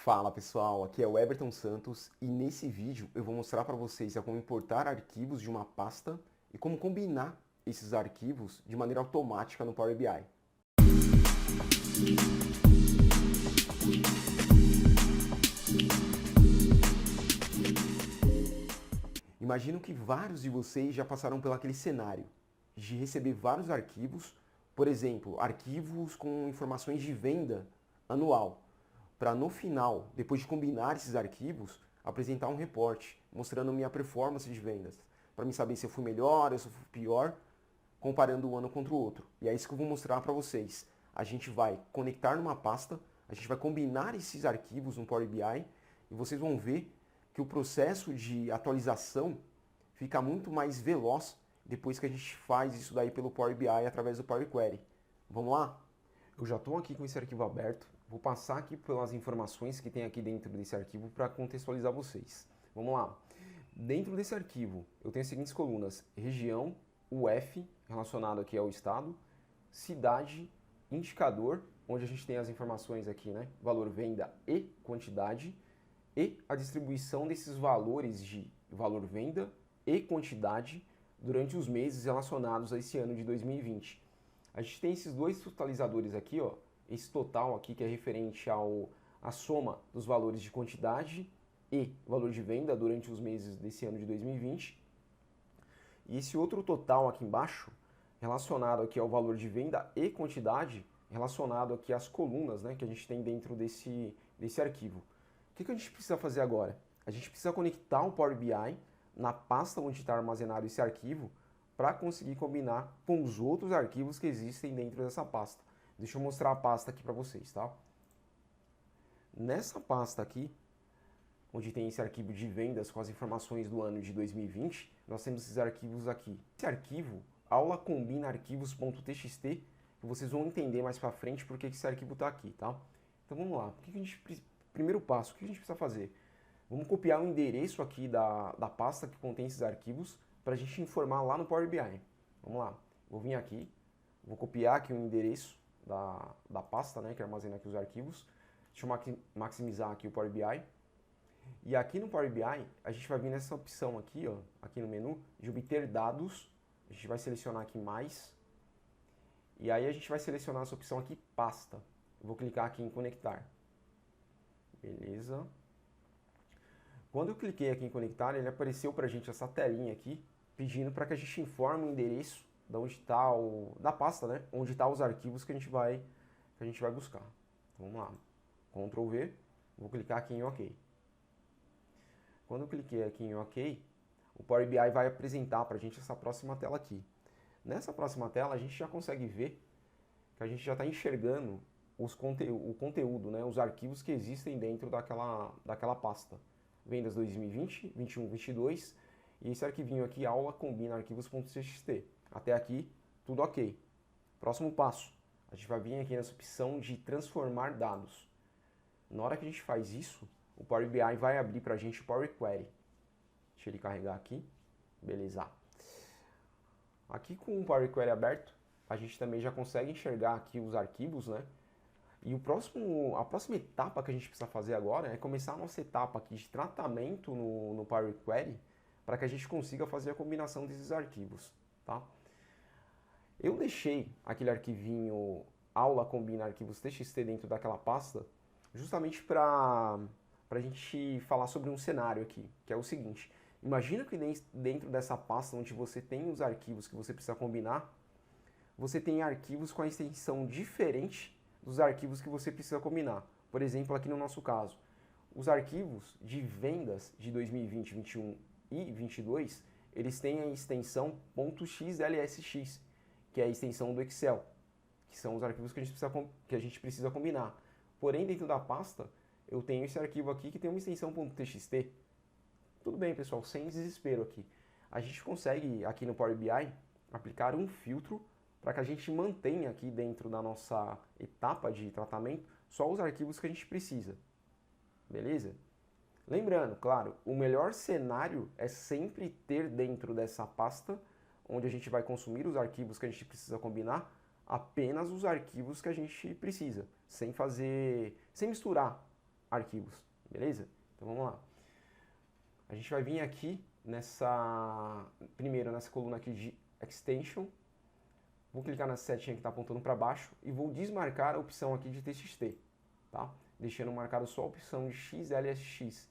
Fala pessoal, aqui é o Everton Santos e nesse vídeo eu vou mostrar para vocês como importar arquivos de uma pasta e como combinar esses arquivos de maneira automática no Power BI. Imagino que vários de vocês já passaram pelo aquele cenário de receber vários arquivos, por exemplo, arquivos com informações de venda anual, para no final, depois de combinar esses arquivos, apresentar um reporte mostrando minha performance de vendas, para me saber se eu fui melhor ou se eu fui pior, comparando um ano contra o outro. E é isso que eu vou mostrar para vocês. A gente vai conectar numa pasta, a gente vai combinar esses arquivos no Power BI e vocês vão ver que o processo de atualização fica muito mais veloz depois que a gente faz isso daí pelo Power BI através do Power Query. Vamos lá? Eu já estou aqui com esse arquivo aberto, vou passar aqui pelas informações que tem aqui dentro desse arquivo para contextualizar vocês. Vamos lá. Dentro desse arquivo eu tenho as seguintes colunas: região, UF, relacionado aqui ao estado, cidade, indicador, onde a gente tem as informações aqui, né? Valor, venda e quantidade, e a distribuição desses valores de valor, venda e quantidade durante os meses relacionados a esse ano de 2020. A gente tem esses dois totalizadores aqui, ó, esse total aqui que é referente à soma dos valores de quantidade e valor de venda durante os meses desse ano de 2020. E esse outro total aqui embaixo, relacionado aqui ao valor de venda e quantidade, relacionado aqui às colunas, né, que a gente tem dentro desse arquivo. O que a gente precisa fazer agora? A gente precisa conectar o Power BI na pasta onde está armazenado esse arquivo para conseguir combinar com os outros arquivos que existem dentro dessa pasta. Deixa eu mostrar a pasta aqui para vocês, tá? Nessa pasta aqui, onde tem esse arquivo de vendas com as informações do ano de 2020, nós temos esses arquivos aqui. Esse arquivo, aula combina arquivos.txt, que vocês vão entender mais para frente porque esse arquivo está aqui, tá? Então vamos lá. Primeiro passo, o que a gente precisa fazer? Vamos copiar o endereço aqui da pasta que contém esses arquivos para a gente informar lá no Power BI. Vamos lá. Vou vir aqui, vou copiar aqui o endereço da pasta, né, que armazena aqui os arquivos. Deixa eu maximizar aqui o Power BI. E aqui no Power BI, a gente vai vir nessa opção aqui, ó, aqui no menu, de obter dados. A gente vai selecionar aqui mais. E aí a gente vai selecionar essa opção aqui, pasta. Eu vou clicar aqui em conectar. Beleza. Quando eu cliquei aqui em conectar, ele apareceu para a gente essa telinha aqui, pedindo para que a gente informe o endereço da onde está da pasta, né? Onde está os arquivos que a gente vai buscar. Então, vamos lá. Ctrl V, vou clicar aqui em OK. Quando eu cliquei aqui em OK, o Power BI vai apresentar para a gente essa próxima tela aqui. Nessa próxima tela, a gente já consegue ver que a gente já está enxergando o conteúdo, né? Os arquivos que existem dentro daquela pasta. Vendas 2020, 21, 22, e esse arquivinho aqui, aula combina arquivos.txt. Até aqui, tudo ok. Próximo passo, a gente vai vir aqui nessa opção de transformar dados. Na hora que a gente faz isso, o Power BI vai abrir para a gente o Power Query. Deixa ele carregar aqui. Beleza. Aqui com o Power Query aberto, a gente também já consegue enxergar aqui os arquivos, né? E a próxima etapa que a gente precisa fazer agora é começar a nossa etapa aqui de tratamento no Power Query para que a gente consiga fazer a combinação desses arquivos, tá? Eu deixei aquele arquivinho aula combina arquivos txt dentro daquela pasta justamente para a gente falar sobre um cenário aqui, que é o seguinte: imagina que dentro dessa pasta onde você tem os arquivos que você precisa combinar, você tem arquivos com a extensão diferente dos arquivos que você precisa combinar. Por exemplo, aqui no nosso caso, os arquivos de vendas de 2020, 21 e 22, eles têm a extensão .xlsx, que é a extensão do Excel, que são os arquivos que a gente precisa combinar. Porém, dentro da pasta, eu tenho esse arquivo aqui que tem uma extensão .txt. Tudo bem, pessoal, sem desespero aqui. A gente consegue, aqui no Power BI, aplicar um filtro para que a gente mantenha aqui dentro da nossa etapa de tratamento só os arquivos que a gente precisa. Beleza? Lembrando, claro, o melhor cenário é sempre ter dentro dessa pasta, onde a gente vai consumir os arquivos que a gente precisa combinar, apenas os arquivos que a gente precisa, sem misturar arquivos, beleza? Então vamos lá. A gente vai vir aqui primeiro nessa coluna aqui de Extension, vou clicar na setinha que está apontando para baixo e vou desmarcar a opção aqui de TXT, tá? Deixando marcado só a opção de XLSX.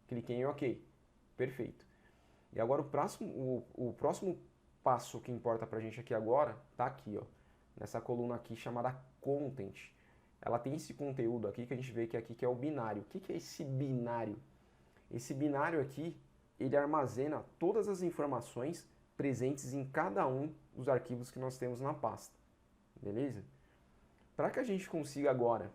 Cliquei em OK. Perfeito. E agora o próximo passo que importa para a gente aqui agora está aqui, ó, nessa coluna aqui chamada Content. Ela tem esse conteúdo aqui que a gente vê que é o binário. O que é esse binário? Esse binário aqui, ele armazena todas as informações presentes em cada um dos arquivos que nós temos na pasta. Beleza? Para que a gente consiga agora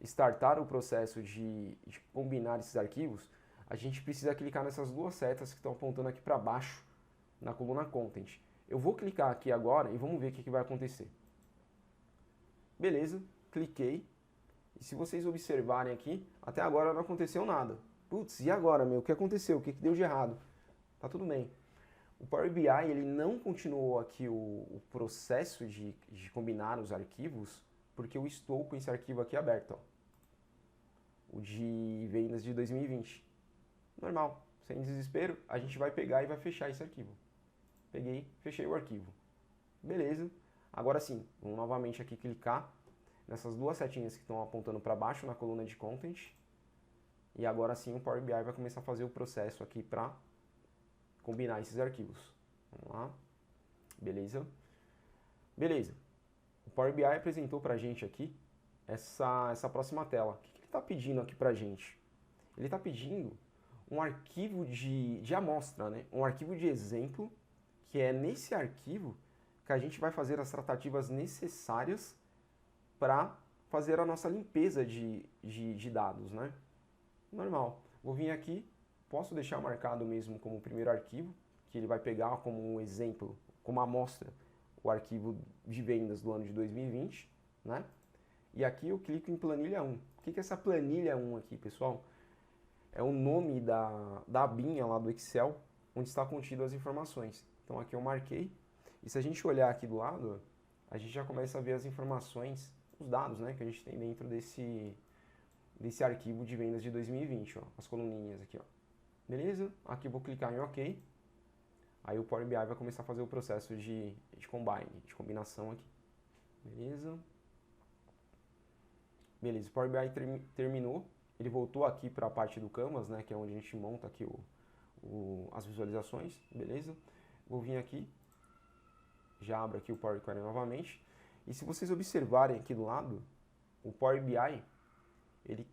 startar o processo de combinar esses arquivos, a gente precisa clicar nessas duas setas que estão apontando aqui para baixo na coluna Content. Eu vou clicar aqui agora e vamos ver o que vai acontecer. Beleza, cliquei. E se vocês observarem aqui, até agora não aconteceu nada. Putz, e agora, meu? O que aconteceu? O que deu de errado? Tá tudo bem. O Power BI ele não continuou aqui o processo de combinar os arquivos, porque eu estou com esse arquivo aqui aberto, ó, o de vendas de 2020. Normal, sem desespero, a gente vai pegar e vai fechar esse arquivo. Peguei, fechei o arquivo. Beleza. Agora sim, vamos novamente aqui clicar nessas duas setinhas que estão apontando para baixo na coluna de Content. E agora sim o Power BI vai começar a fazer o processo aqui para combinar esses arquivos. Vamos lá. Beleza. Beleza. O Power BI apresentou para a gente aqui essa próxima tela. O que ele está pedindo aqui para a gente? Ele está pedindo um arquivo de amostra, né? Um arquivo de exemplo, que é nesse arquivo que a gente vai fazer as tratativas necessárias para fazer a nossa limpeza de dados, né? Normal. Vou vir aqui, posso deixar marcado mesmo como o primeiro arquivo, que ele vai pegar como um exemplo, como amostra, o arquivo de vendas do ano de 2020, né? E aqui eu clico em planilha 1. O que é essa planilha 1 aqui, pessoal? É o nome da abinha lá do Excel, onde está contido as informações. Então aqui eu marquei, e se a gente olhar aqui do lado, a gente já começa a ver as informações, os dados, né, que a gente tem dentro desse arquivo de vendas de 2020, ó, as coluninhas aqui, ó. Beleza? Aqui eu vou clicar em OK. Aí o Power BI vai começar a fazer o processo de combinação aqui. Beleza? Beleza, o Power BI terminou. Ele voltou aqui para a parte do Canvas, né, que é onde a gente monta aqui as visualizações. Beleza? Vou vir aqui. Já abro aqui o Power Query novamente. E se vocês observarem aqui do lado, o Power BI, ele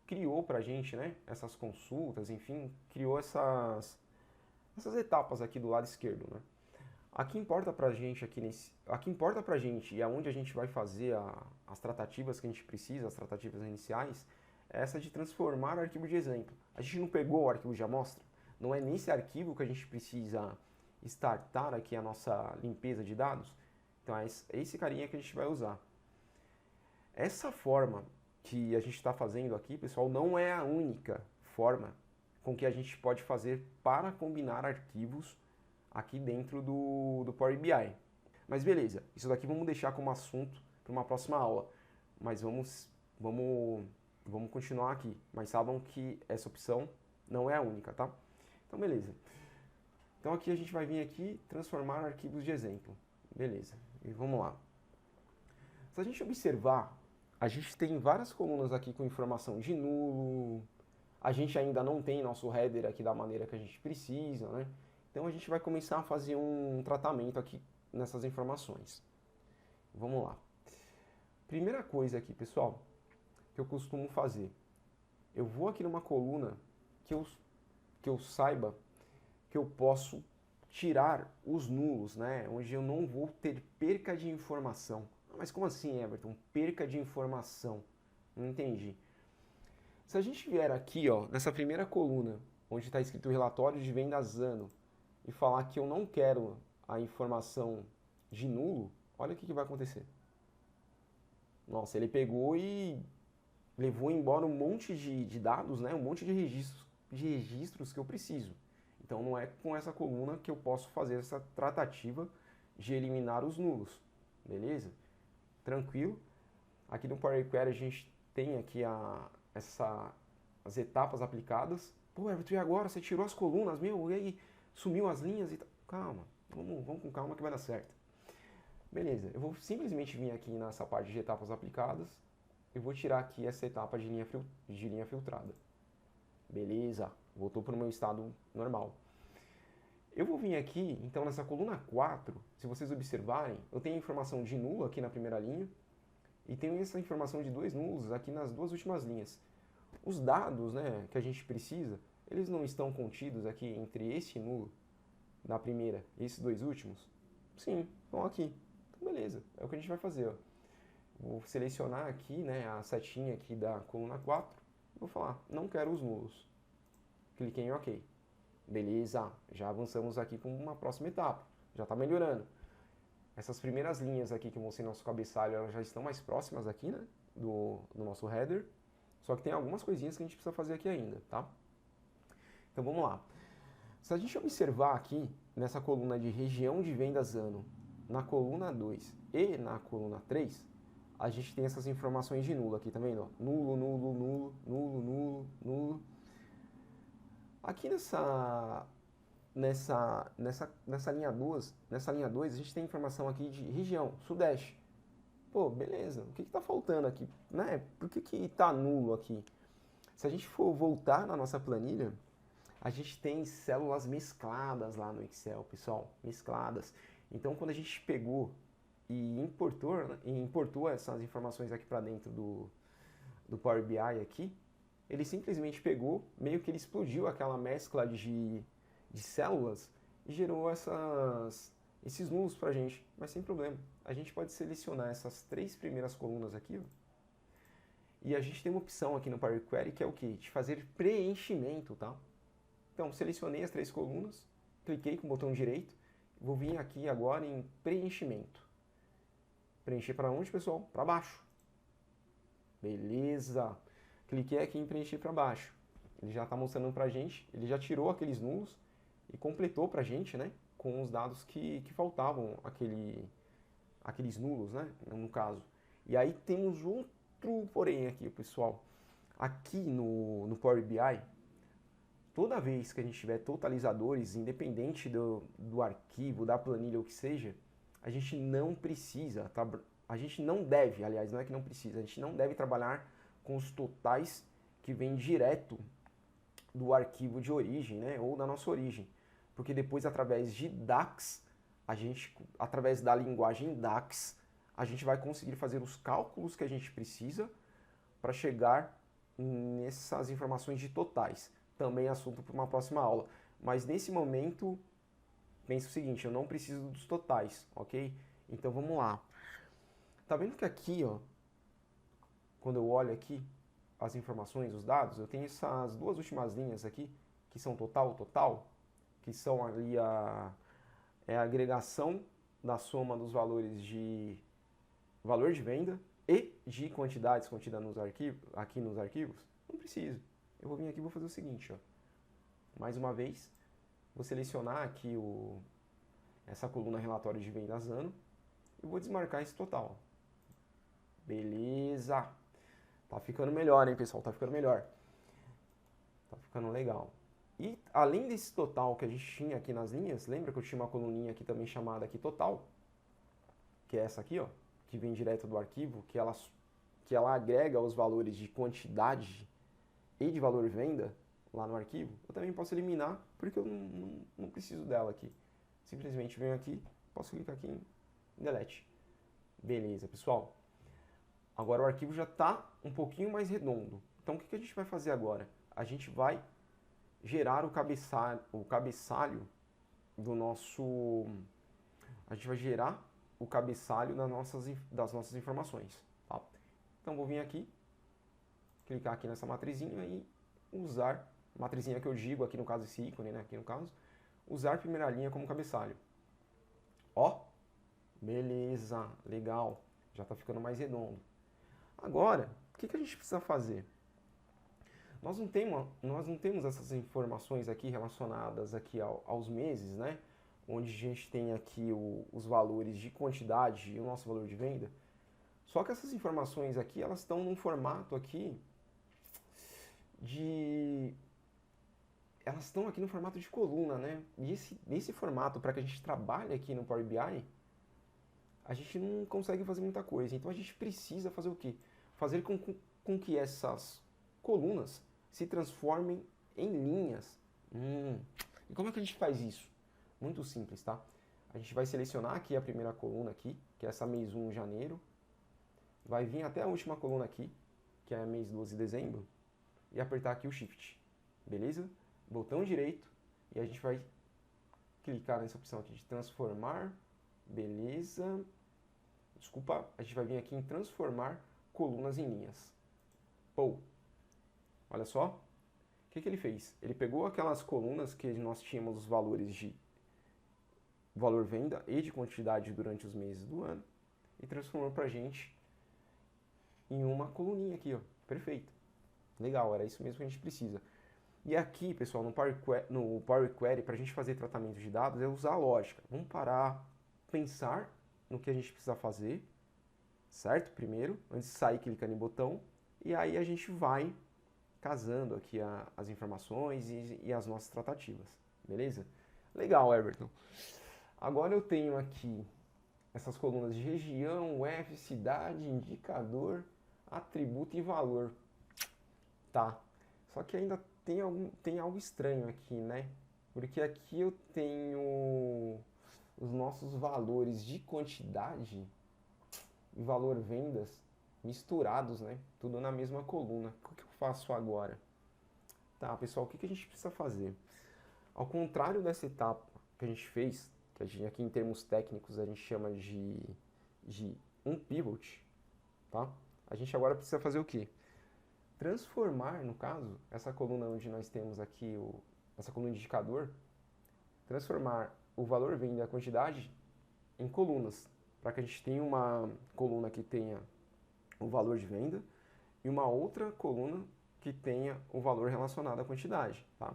criou para a gente, né, essas consultas, enfim, criou essas etapas aqui do lado esquerdo, né? Aqui importa pra gente e aonde a gente vai fazer as tratativas que a gente precisa, as tratativas iniciais, é essa de transformar o arquivo de exemplo. A gente não pegou o arquivo de amostra, não é nesse arquivo que a gente precisa startar aqui a nossa limpeza de dados. Então é esse carinha que a gente vai usar. Essa forma que a gente está fazendo aqui, pessoal, não é a única forma com que a gente pode fazer para combinar arquivos aqui dentro do Power BI. Mas beleza, isso daqui vamos deixar como assunto para uma próxima aula. Mas vamos continuar aqui. Mas saibam que essa opção não é a única, tá? Então beleza. Então aqui a gente vai vir aqui transformar arquivos de exemplo. Beleza, e vamos lá. Se a gente observar, a gente tem várias colunas aqui com informação de nulo. A gente ainda não tem nosso header aqui da maneira que a gente precisa, né? Então a gente vai começar a fazer um tratamento aqui nessas informações. Vamos lá. Primeira coisa aqui, pessoal, que eu costumo fazer. Eu vou aqui numa coluna que eu saiba que eu posso tirar os nulos, né? Onde eu não vou ter perca de informação. Mas como assim, Everton? Perca de informação? Não entendi. Se a gente vier aqui, ó, nessa primeira coluna, onde está escrito relatório de vendas ano, e falar que eu não quero a informação de nulo, olha o que vai acontecer. Nossa, ele pegou e levou embora um monte de dados, né? Um monte de registros que eu preciso. Então não é com essa coluna que eu posso fazer essa tratativa de eliminar os nulos. Beleza? Tranquilo? Aqui no Power Query a gente tem aqui as etapas aplicadas. Pô, Everton, e agora? Você tirou as colunas, meu, e aí sumiu as linhas e tal. Calma, vamos com calma que vai dar certo. Beleza, eu vou simplesmente vir aqui nessa parte de etapas aplicadas e vou tirar aqui essa etapa de linha filtrada. Beleza, voltou para o meu estado normal. Eu vou vir aqui, então, nessa coluna 4, se vocês observarem, eu tenho a informação de nulo aqui na primeira linha e tenho essa informação de 2 nulos aqui nas 2 últimas linhas. Os dados, né, que a gente precisa, eles não estão contidos aqui entre este nulo na primeira e esses 2 últimos? Sim, estão aqui. Então, beleza, é o que a gente vai fazer. Ó. Vou selecionar aqui, né, a setinha aqui da coluna 4 e vou falar, não quero os nulos. Cliquei em OK. Beleza, já avançamos aqui para uma próxima etapa, já está melhorando. Essas primeiras linhas aqui que eu mostrei no nosso cabeçalho, elas já estão mais próximas aqui, né, do nosso header, só que tem algumas coisinhas que a gente precisa fazer aqui ainda, tá? Então vamos lá. Se a gente observar aqui, nessa coluna de região de vendas ano, na coluna 2 e na coluna 3, a gente tem essas informações de nulo aqui, tá vendo? Nulo, nulo, nulo, nulo, nulo, nulo. Aqui nessa linha 2, a gente tem informação aqui de região, sudeste. Pô, beleza, o que está faltando aqui? Né? Por que está nulo aqui? Se a gente for voltar na nossa planilha, a gente tem células mescladas lá no Excel, pessoal, mescladas. Então, quando a gente pegou e importou essas informações aqui para dentro do Power BI aqui, ele simplesmente pegou, meio que ele explodiu aquela mescla de células e gerou esses nulos para a gente, mas sem problema. A gente pode selecionar essas 3 primeiras colunas aqui, ó, e a gente tem uma opção aqui no Power Query que é o quê? De fazer preenchimento, tá? Então, selecionei as 3 colunas, cliquei com o botão direito, vou vir aqui agora em preenchimento. Preencher para onde, pessoal? Para baixo. Beleza. Cliquei aqui em preencher para baixo. Ele já está mostrando para a gente, ele já tirou aqueles nulos e completou para a gente, né, com os dados que faltavam, aqueles nulos, né, no caso. E aí temos outro porém aqui, pessoal. Aqui no Power BI, toda vez que a gente tiver totalizadores, independente do arquivo, da planilha, ou que seja, a gente não precisa, a gente não deve, aliás, não é que não precisa, a gente não deve trabalhar com os totais que vêm direto do arquivo de origem, né, ou da nossa origem. Porque depois, através de DAX, através da linguagem DAX, a gente vai conseguir fazer os cálculos que a gente precisa para chegar nessas informações de totais. Também é assunto para uma próxima aula. Mas nesse momento, pense o seguinte, eu não preciso dos totais, ok? Então vamos lá. Tá vendo que aqui, ó, quando eu olho aqui as informações, os dados, eu tenho essas 2 últimas linhas aqui, que são total, que são ali a agregação da soma dos valores de valor de venda e de quantidades contidas aqui nos arquivos. Não preciso. Eu vou vir aqui e vou fazer o seguinte, ó. Mais uma vez, vou selecionar aqui essa coluna relatório de vendas ano e vou desmarcar esse total. Beleza! Tá ficando melhor, hein, pessoal? Tá ficando melhor. Tá ficando legal. E além desse total que a gente tinha aqui nas linhas, lembra que eu tinha uma coluninha aqui também chamada aqui total? Que é essa aqui, ó, que vem direto do arquivo, que ela agrega os valores de quantidade e de valor venda lá no arquivo. Eu também posso eliminar, porque eu não preciso dela aqui. Simplesmente venho aqui, posso clicar aqui em delete. Beleza, pessoal. Agora o arquivo já está um pouquinho mais redondo. Então o que a gente vai fazer agora? A gente vai gerar o cabeçalho do nosso... A gente vai gerar o cabeçalho das nossas informações. Tá? Então vou vir aqui, clicar aqui nessa matrizinha e usar, matrizinha que eu digo aqui no caso esse ícone, né? Aqui no caso, usar a primeira linha como cabeçalho. Ó, beleza, legal, já está ficando mais redondo. Agora, o que a gente precisa fazer? Nós não temos essas informações aqui relacionadas aqui aos meses, né? Onde a gente tem aqui os valores de quantidade e o nosso valor de venda. Só que essas informações aqui, elas estão num formato aqui de... Elas estão aqui no formato de coluna, né? E nesse formato, para que a gente trabalhe aqui no Power BI, a gente não consegue fazer muita coisa. Então a gente precisa fazer o quê? Fazer com que essas colunas se transformem em linhas. E como é que a gente faz isso? Muito simples, tá? A gente vai selecionar aqui a primeira coluna aqui, que é essa mês 1, janeiro. Vai vir até a última coluna aqui, que é mês 12, dezembro. E apertar aqui o Shift. Beleza? Botão direito. E a gente vai clicar nessa opção aqui de transformar. Beleza. Desculpa, a gente vai vir aqui em transformar colunas em linhas. Pô, olha só. O que ele fez? Ele pegou aquelas colunas que nós tínhamos os valores de valor venda e de quantidade durante os meses do ano e transformou pra gente em uma coluninha aqui, ó. Perfeito. Legal, era isso mesmo que a gente precisa. E aqui, pessoal, no Power Query, para a gente fazer tratamento de dados, é usar a lógica. Vamos parar, pensar no que a gente precisa fazer, certo? Primeiro, antes de sair clicando em botão, e aí a gente vai casando aqui as informações e as nossas tratativas, beleza? Legal, Everton. Agora eu tenho aqui essas colunas de região, F, cidade, indicador, atributo e valor. Tá, só que ainda tem algo estranho aqui, né? Porque aqui eu tenho os nossos valores de quantidade e valor vendas misturados, né? Tudo na mesma coluna. O que eu faço agora? Tá, pessoal, o que a gente precisa fazer? Ao contrário dessa etapa que a gente fez, que a gente, aqui em termos técnicos a gente chama de um pivot, tá? A gente agora precisa fazer o quê? Transformar, no caso, essa coluna onde nós temos aqui, essa coluna de indicador, transformar o valor venda e a quantidade em colunas, para que a gente tenha uma coluna que tenha o valor de venda e uma outra coluna que tenha o valor relacionado à quantidade, tá?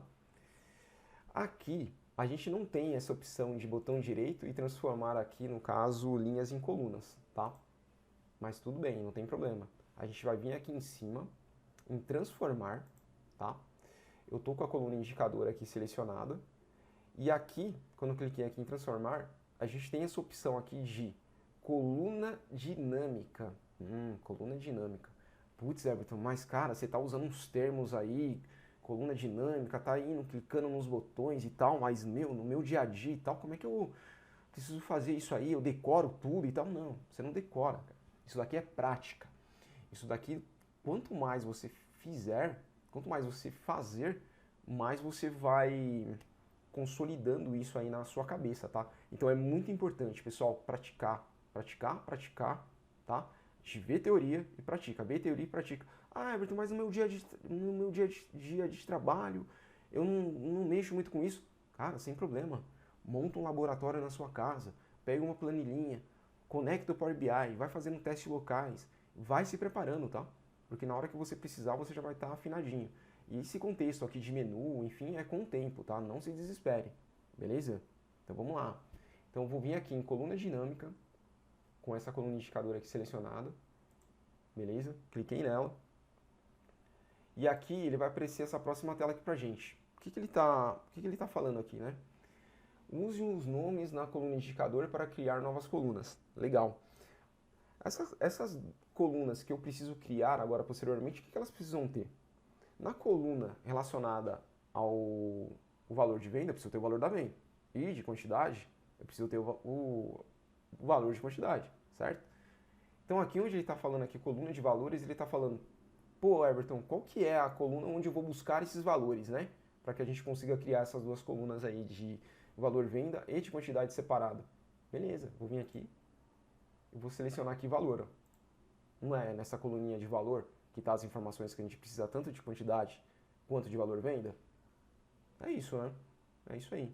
Aqui, a gente não tem essa opção de botão direito e transformar aqui, no caso, linhas em colunas, tá? Mas tudo bem, não tem problema. A gente vai vir aqui em cima, em transformar, tá? Eu tô com a coluna indicador aqui selecionada. E aqui, quando eu cliquei aqui em transformar, a gente tem essa opção aqui de coluna dinâmica. Coluna dinâmica. Putz, Everton, mas cara, você tá usando uns termos aí, coluna dinâmica, tá indo, clicando nos botões e tal, mas no meu dia a dia e tal, como é que eu preciso fazer isso aí? Eu decoro tudo e tal? Não, você não decora, cara. Isso daqui é prática. Isso daqui, quanto mais você fizer, quanto mais você fazer, mais você vai consolidando isso aí na sua cabeça, tá? Então é muito importante, pessoal, praticar, tá? A gente vê teoria e pratica, vê teoria e pratica. Ah, Everton, mas no meu dia de trabalho, eu não mexo muito com isso. Cara, sem problema. Monta um laboratório na sua casa, pega uma planilhinha, conecta o Power BI, vai fazendo testes locais, vai se preparando, tá? Porque na hora que você precisar, você já vai estar afinadinho. E esse contexto aqui de menu, enfim, é com o tempo, tá? Não se desespere, beleza? Então vamos lá. Então eu vou vir aqui em coluna dinâmica, com essa coluna indicador aqui selecionada, beleza? Cliquei nela. E aqui ele vai aparecer essa próxima tela aqui pra gente. O que ele tá falando aqui, né? Use os nomes na coluna indicador para criar novas colunas. Legal. Essas colunas que eu preciso criar agora posteriormente, o que elas precisam ter? Na coluna relacionada ao valor de venda, eu preciso ter o valor da venda. E de quantidade, eu preciso ter o valor de quantidade, certo? Então aqui onde ele está falando aqui, coluna de valores, ele está falando, pô, Everton, qual que é a coluna onde eu vou buscar esses valores, né? Para que a gente consiga criar essas duas colunas aí de valor venda e de quantidade separada. Beleza, vou vir aqui e vou selecionar aqui valor. Ó. Não é nessa coluninha de valor que está as informações que a gente precisa tanto de quantidade quanto de valor venda? É isso, né? É isso aí.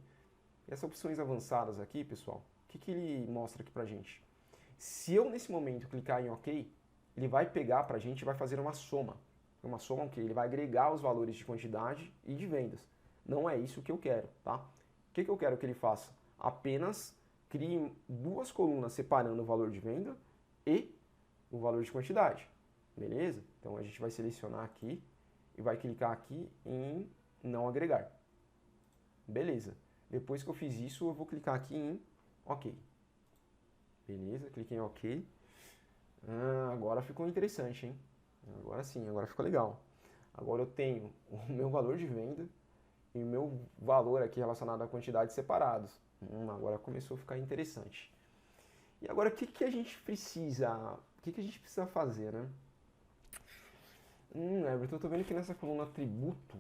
E essas opções avançadas aqui, pessoal, o que ele mostra aqui pra gente? Se eu, nesse momento, clicar em OK, ele vai pegar pra gente e vai fazer uma soma. Uma soma o quê? Ele vai agregar os valores de quantidade e de vendas. Não é isso que eu quero, tá? O que eu quero que ele faça? Apenas crie duas colunas separando o valor de venda e o valor de quantidade. Beleza? Então a gente vai selecionar aqui e vai clicar aqui em não agregar. Beleza. Depois que eu fiz isso, eu vou clicar aqui em OK. Beleza, cliquei em OK. Agora ficou interessante, hein? Agora sim, agora ficou legal. Agora eu tenho o meu valor de venda e o meu valor aqui relacionado à quantidade separados. Agora começou a ficar interessante. E agora o que a gente precisa? O que a gente precisa fazer, né? Everton, eu tô vendo que nessa coluna atributo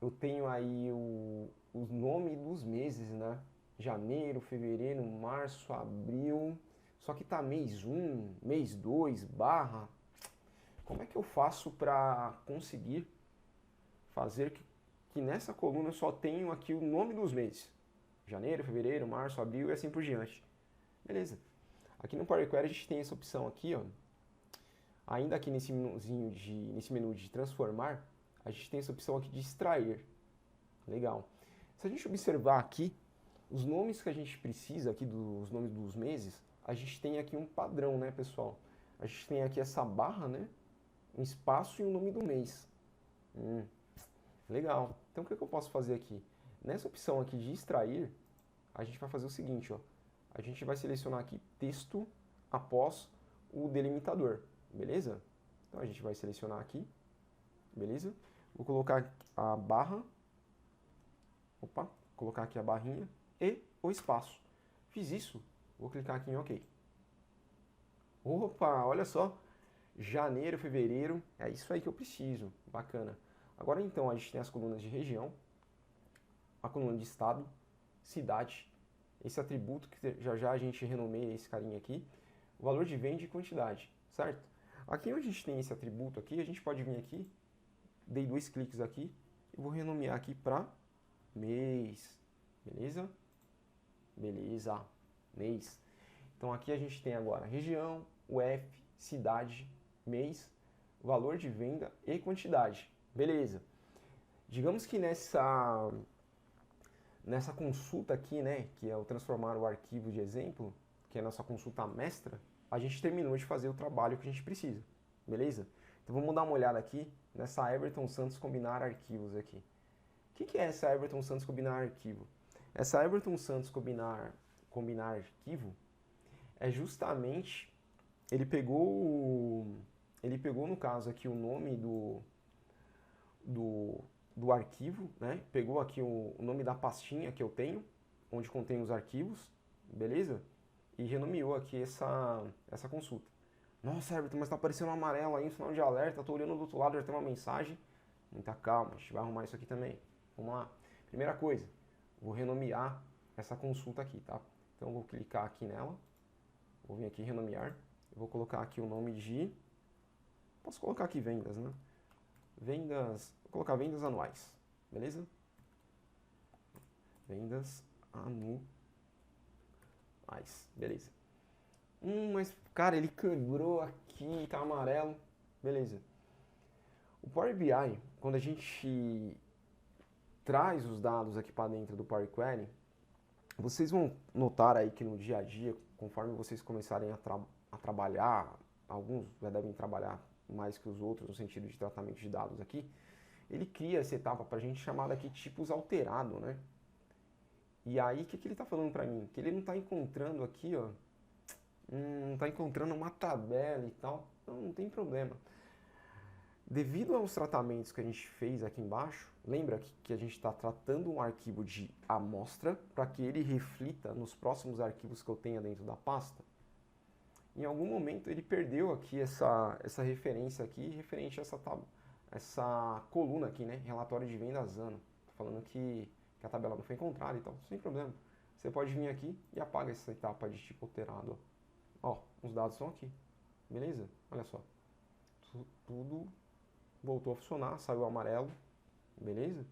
eu tenho aí o nome dos meses, né? Janeiro, fevereiro, março, abril. Só que tá mês 1, mês 2, barra. Como é que eu faço para conseguir fazer que nessa coluna eu só tenho aqui o nome dos meses? Janeiro, fevereiro, março, abril e assim por diante. Beleza. Aqui no Power Query a gente tem essa opção aqui, ó. Ainda aqui nesse menu de transformar, a gente tem essa opção aqui de extrair. Legal. Se a gente observar aqui, os nomes que a gente precisa aqui, dos nomes dos meses, a gente tem aqui um padrão, né, pessoal? A gente tem aqui essa barra, né? Um espaço e o nome do mês. Legal. Então o que eu posso fazer aqui? Nessa opção aqui de extrair, a gente vai fazer o seguinte, ó. A gente vai selecionar aqui texto após o delimitador, beleza? Então a gente vai selecionar aqui, beleza? Vou colocar a barra, colocar aqui a barrinha e o espaço. Fiz isso, vou clicar aqui em OK. Opa, olha só, janeiro, fevereiro, é isso aí que eu preciso, bacana. Agora então a gente tem as colunas de região, a coluna de estado, cidade, esse atributo que já a gente renomeia esse carinha aqui, o valor de venda e quantidade, certo? Aqui onde a gente tem esse atributo aqui, a gente pode vir aqui, dei 2 cliques aqui, e vou renomear aqui para mês, beleza? Beleza, mês. Então aqui a gente tem agora região, UF, cidade, mês, valor de venda e quantidade, beleza? Digamos que nessa consulta aqui, né, que é o transformar o arquivo de exemplo, que é a nossa consulta mestra, a gente terminou de fazer o trabalho que a gente precisa, beleza? Então vamos dar uma olhada aqui nessa Everton Santos combinar arquivos aqui. O que é essa Everton Santos combinar arquivo? Essa Everton Santos combinar arquivo é justamente, ele pegou no caso aqui o nome do arquivo, né? Pegou aqui o nome da pastinha que eu tenho, onde contém os arquivos, beleza? E renomeou aqui essa consulta. Nossa, Everton, mas tá aparecendo um amarelo aí, um sinal de alerta, tô olhando do outro lado, já tem uma mensagem. Muita calma, a gente vai arrumar isso aqui também. Vamos lá. Primeira coisa, vou renomear essa consulta aqui, tá? Então eu vou clicar aqui nela, vou vir aqui em renomear, eu vou colocar aqui o nome de... Posso colocar aqui vendas, né? Vendas, vou colocar vendas anuais, beleza? Vendas anuais, beleza. Mas, cara, ele quebrou aqui, tá amarelo, beleza. O Power BI, quando a gente traz os dados aqui para dentro do Power Query, vocês vão notar aí que no dia a dia, conforme vocês começarem a trabalhar, alguns já devem trabalhar mais que os outros no sentido de tratamento de dados aqui, ele cria essa etapa para a gente chamada aqui tipos alterado, né? E aí, o que ele está falando para mim? Que ele não está encontrando aqui, ó, não está encontrando uma tabela e tal. Não tem problema. Devido aos tratamentos que a gente fez aqui embaixo, lembra que a gente está tratando um arquivo de amostra para que ele reflita nos próximos arquivos que eu tenha dentro da pasta? Em algum momento ele perdeu aqui essa referência aqui, referente a essa coluna aqui, né? Relatório de vendas ano. Tô falando que a tabela não foi encontrada e tal, sem problema. Você pode vir aqui e apaga essa etapa de tipo alterado. Ó, os dados estão aqui, beleza? Olha só, tudo voltou a funcionar, saiu o amarelo, beleza?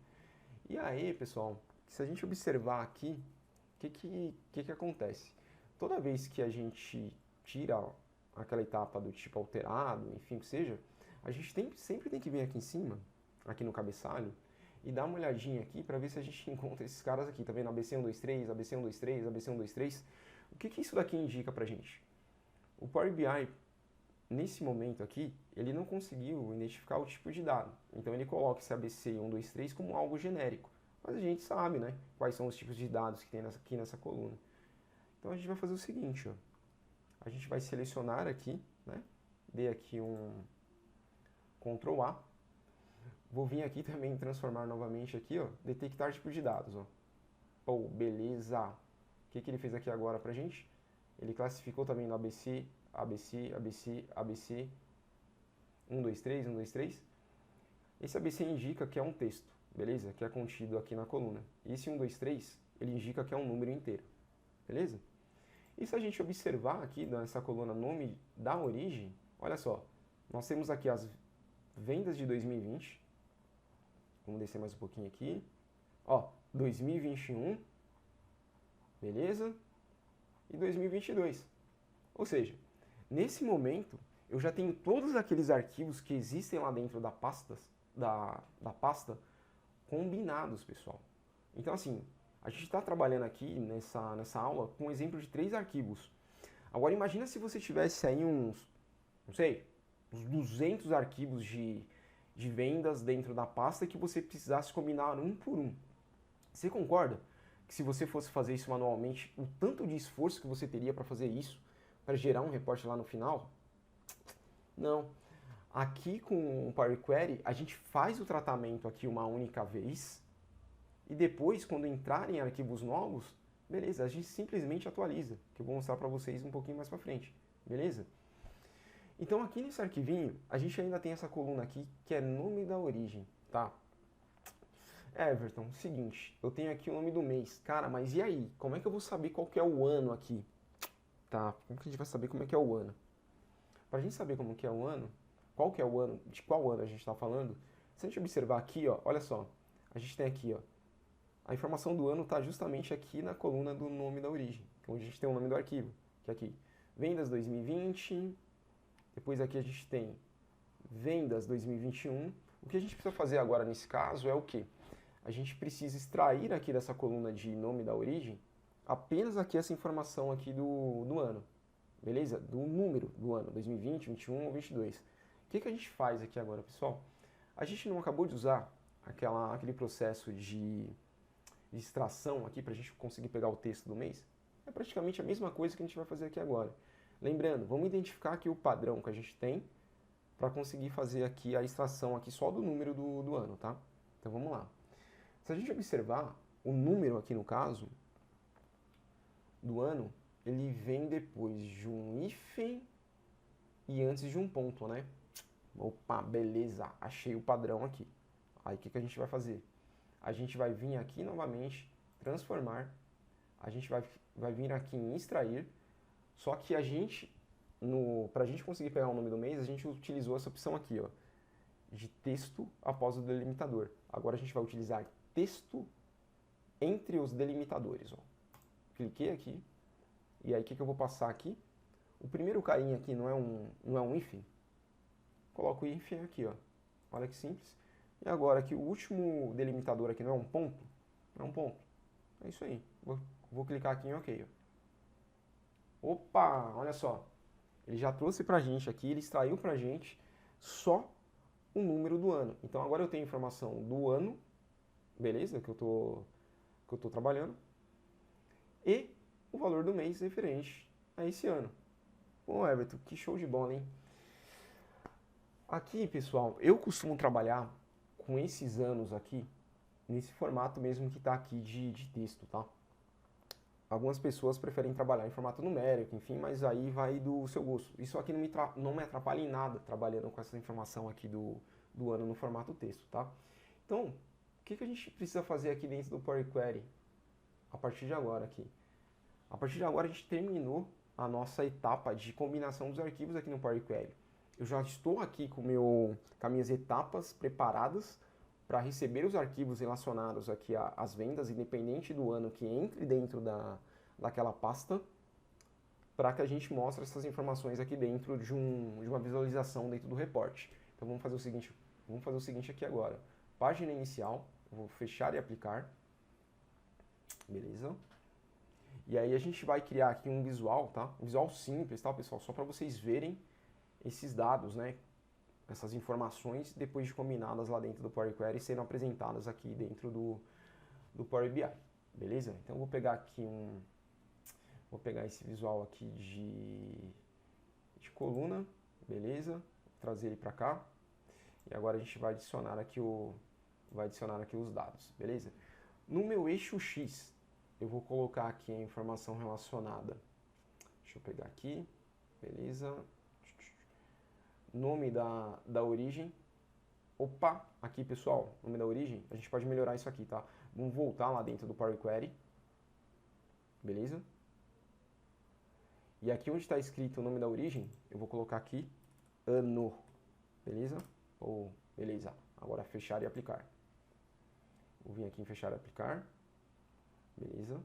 E aí, pessoal, se a gente observar aqui, o que acontece? Toda vez que a gente tira aquela etapa do tipo alterado, enfim, que seja, a gente sempre tem que vir aqui em cima, aqui no cabeçalho, e dar uma olhadinha aqui para ver se a gente encontra esses caras aqui, tá vendo? ABC123, ABC123, ABC123. O que isso daqui indica pra gente? O Power BI nesse momento aqui, ele não conseguiu identificar o tipo de dado. Então ele coloca esse ABC 123 como algo genérico. Mas a gente sabe, né, quais são os tipos de dados que tem aqui nessa coluna. Então a gente vai fazer o seguinte, ó. A gente vai selecionar aqui, né, dê aqui um Ctrl A. Vou vir aqui também transformar novamente aqui, ó, detectar tipo de dados, ó. Pô, beleza. O que ele fez aqui agora pra gente? Ele classificou também no ABC, ABC, ABC, ABC, 1, 2, 3, 1, 2, 3. Esse ABC indica que é um texto, beleza? Que é contido aqui na coluna. Esse 1, 2, 3, ele indica que é um número inteiro, beleza? E se a gente observar aqui nessa coluna nome da origem, olha só, nós temos aqui as vendas de 2020. Vamos descer mais um pouquinho aqui. Ó, 2021, beleza? E 2022. Ou seja, nesse momento, eu já tenho todos aqueles arquivos que existem lá dentro da pasta combinados, pessoal. Então, assim, a gente está trabalhando aqui nessa aula com um exemplo de 3 arquivos. Agora, imagina se você tivesse aí uns, não sei, uns 200 arquivos de vendas dentro da pasta que você precisasse combinar um por um. Você concorda que se você fosse fazer isso manualmente, o tanto de esforço que você teria para fazer isso, para gerar um reporte lá no final? Não. Aqui com o Power Query, a gente faz o tratamento aqui uma única vez e depois, quando entrarem arquivos novos, beleza, a gente simplesmente atualiza, que eu vou mostrar para vocês um pouquinho mais para frente, beleza? Então aqui nesse arquivinho, a gente ainda tem essa coluna aqui, que é nome da origem, tá? Everton, seguinte, eu tenho aqui o nome do mês. Cara, mas e aí? Como é que eu vou saber qual que é o ano aqui? Tá, como que a gente vai saber como é que é o ano? Pra gente saber como que é o ano, qual que é o ano, de qual ano a gente está falando, se a gente observar aqui, ó, olha só, a gente tem aqui, ó, a informação do ano está justamente aqui na coluna do nome da origem, onde a gente tem o nome do arquivo, que é aqui, vendas 2020, depois aqui a gente tem vendas 2021. O que a gente precisa fazer agora nesse caso é o quê? A gente precisa extrair aqui dessa coluna de nome da origem apenas aqui essa informação aqui do ano, beleza? Do número do ano, 2020, 21 ou 22. O que a gente faz aqui agora, pessoal? A gente não acabou de usar aquele processo de extração aqui para a gente conseguir pegar o texto do mês? É praticamente a mesma coisa que a gente vai fazer aqui agora. Lembrando, vamos identificar aqui o padrão que a gente tem para conseguir fazer aqui a extração aqui só do número do ano, tá? Então vamos lá. Se a gente observar, o número aqui no caso do ano, ele vem depois de um hífen e antes de um ponto, né? Opa, beleza, achei o padrão aqui. Aí o que a gente vai fazer? A gente vai vir aqui novamente, transformar, a gente vai vir aqui em extrair, só que a gente, para a gente conseguir pegar o nome do mês, a gente utilizou essa opção aqui, ó, de texto após o delimitador. Agora a gente vai utilizar texto entre os delimitadores, ó. Cliquei aqui, e aí o que eu vou passar aqui? O primeiro carinha aqui não é um hífen? Coloco o hífen aqui, ó. Olha que simples. E agora aqui o último delimitador aqui não é um ponto? Não é um ponto. É isso aí. Vou clicar aqui em OK, ó. Opa, olha só. Ele já trouxe pra gente aqui, ele extraiu pra gente só o número do ano. Então agora eu tenho informação do ano, beleza? Que eu tô trabalhando. E o valor do mês referente a esse ano. Bom, Everton, que show de bola, hein? Aqui, pessoal, eu costumo trabalhar com esses anos aqui, nesse formato mesmo que está aqui de texto, tá? Algumas pessoas preferem trabalhar em formato numérico, enfim, mas aí vai do seu gosto. Isso aqui não me atrapalha em nada trabalhando com essa informação aqui do ano no formato texto, tá? Então, o que a gente precisa fazer aqui dentro do Power Query a partir de agora aqui? A partir de agora a gente terminou a nossa etapa de combinação dos arquivos aqui no Power Query. Eu já estou aqui com as minhas etapas preparadas para receber os arquivos relacionados aqui às vendas, independente do ano que entre dentro daquela pasta, para que a gente mostre essas informações aqui dentro de uma visualização dentro do reporte. Então vamos fazer o seguinte aqui agora. Página inicial, eu vou fechar e aplicar. Beleza? E aí a gente vai criar aqui um visual, tá? Um visual simples, tá, pessoal? Só para vocês verem esses dados, né, essas informações, depois de combinadas lá dentro do Power Query, sendo apresentadas aqui dentro do Power BI, beleza? Então eu vou pegar aqui vou pegar esse visual aqui de coluna, beleza? Vou trazer ele para cá. E agora a gente vai adicionar aqui os dados, beleza? No meu eixo X, eu vou colocar aqui a informação relacionada. Deixa eu pegar aqui, beleza? Nome da origem. Opa, aqui pessoal, nome da origem, a gente pode melhorar isso aqui, tá? Vamos voltar lá dentro do Power Query, beleza? E aqui onde está escrito o nome da origem, eu vou colocar aqui ano, beleza? Beleza, agora fechar e aplicar. Vou vir aqui em fechar e aplicar, beleza?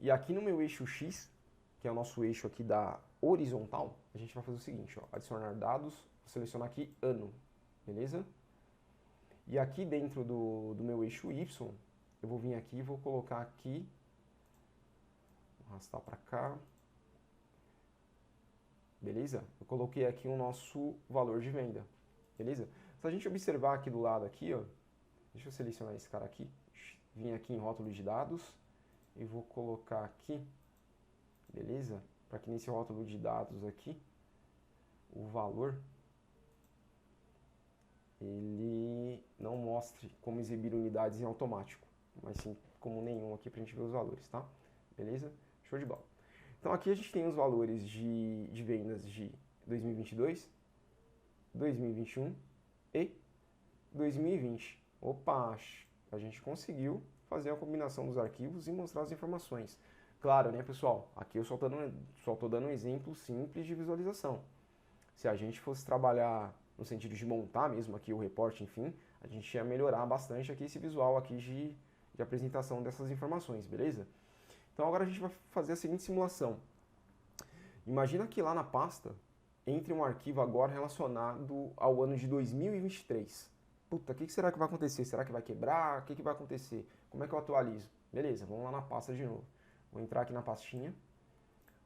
E aqui no meu eixo X, que é o nosso eixo aqui da horizontal, a gente vai fazer o seguinte, ó, adicionar dados, vou selecionar aqui ano, beleza? E aqui dentro do meu eixo Y, eu vou vir aqui e vou colocar aqui, vou arrastar para cá, beleza? Eu coloquei aqui o nosso valor de venda, beleza? Se a gente observar aqui do lado aqui, ó, deixa eu selecionar esse cara aqui, vim aqui em rótulo de dados e vou colocar aqui, beleza? Para que nesse rótulo de dados aqui, o valor, ele não mostre como exibir unidades em automático, mas sim como nenhum aqui para a gente ver os valores, tá? Beleza? Show de bola. Então aqui a gente tem os valores de vendas de 2022, 2021 e 2020. Opa, a gente conseguiu fazer a combinação dos arquivos e mostrar as informações. Claro, né, pessoal? Aqui eu só estou dando um exemplo simples de visualização. Se a gente fosse trabalhar no sentido de montar mesmo aqui o reporte, enfim, a gente ia melhorar bastante aqui esse visual aqui de apresentação dessas informações, beleza? Então agora a gente vai fazer a seguinte simulação. Imagina que lá na pasta entre um arquivo agora relacionado ao ano de 2023. Puta, o que será que vai acontecer? Será que vai quebrar? O que vai acontecer? Como é que eu atualizo? Beleza, vamos lá na pasta de novo. Vou entrar aqui na pastinha.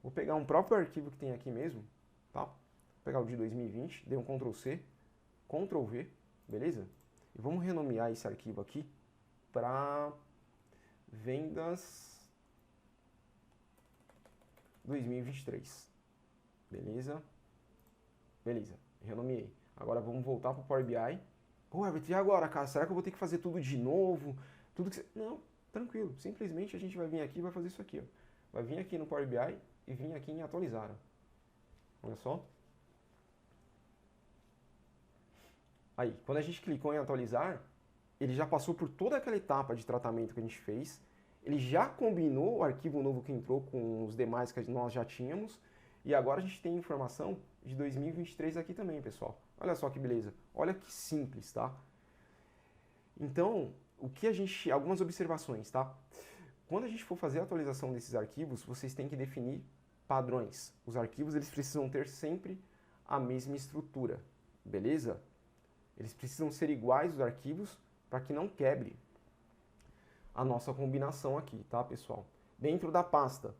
Vou pegar um próprio arquivo que tem aqui mesmo, tá? Vou pegar o de 2020, dei um Ctrl C, Ctrl V, beleza? E vamos renomear esse arquivo aqui para vendas 2023. Beleza? Beleza, renomeei. Agora vamos voltar para o Power BI. Pô, Herbert, e agora, cara? Será que eu vou ter que fazer tudo de novo? Não, tranquilo. Simplesmente a gente vai vir aqui e vai fazer isso aqui, ó. Vai vir aqui no Power BI e vir aqui em atualizar, ó. Olha só. Aí, quando a gente clicou em atualizar, ele já passou por toda aquela etapa de tratamento que a gente fez. Ele já combinou o arquivo novo que entrou com os demais que nós já tínhamos. E agora a gente tem informação de 2023 aqui também, pessoal. Olha só que beleza. Olha que simples, tá? Então, algumas observações, tá? Quando a gente for fazer a atualização desses arquivos, vocês têm que definir padrões. Os arquivos, eles precisam ter sempre a mesma estrutura, beleza? Eles precisam ser iguais os arquivos para que não quebre a nossa combinação aqui, tá, pessoal? Dentro da pasta,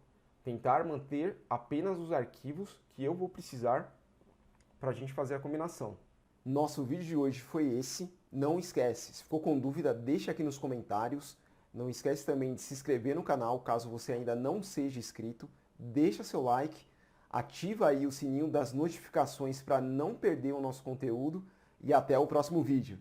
tentar manter apenas os arquivos que eu vou precisar para a gente fazer a combinação. Nosso vídeo de hoje foi esse. Não esquece, se ficou com dúvida, deixa aqui nos comentários. Não esquece também de se inscrever no canal, caso você ainda não seja inscrito. Deixa seu like, ativa aí o sininho das notificações para não perder o nosso conteúdo e até o próximo vídeo.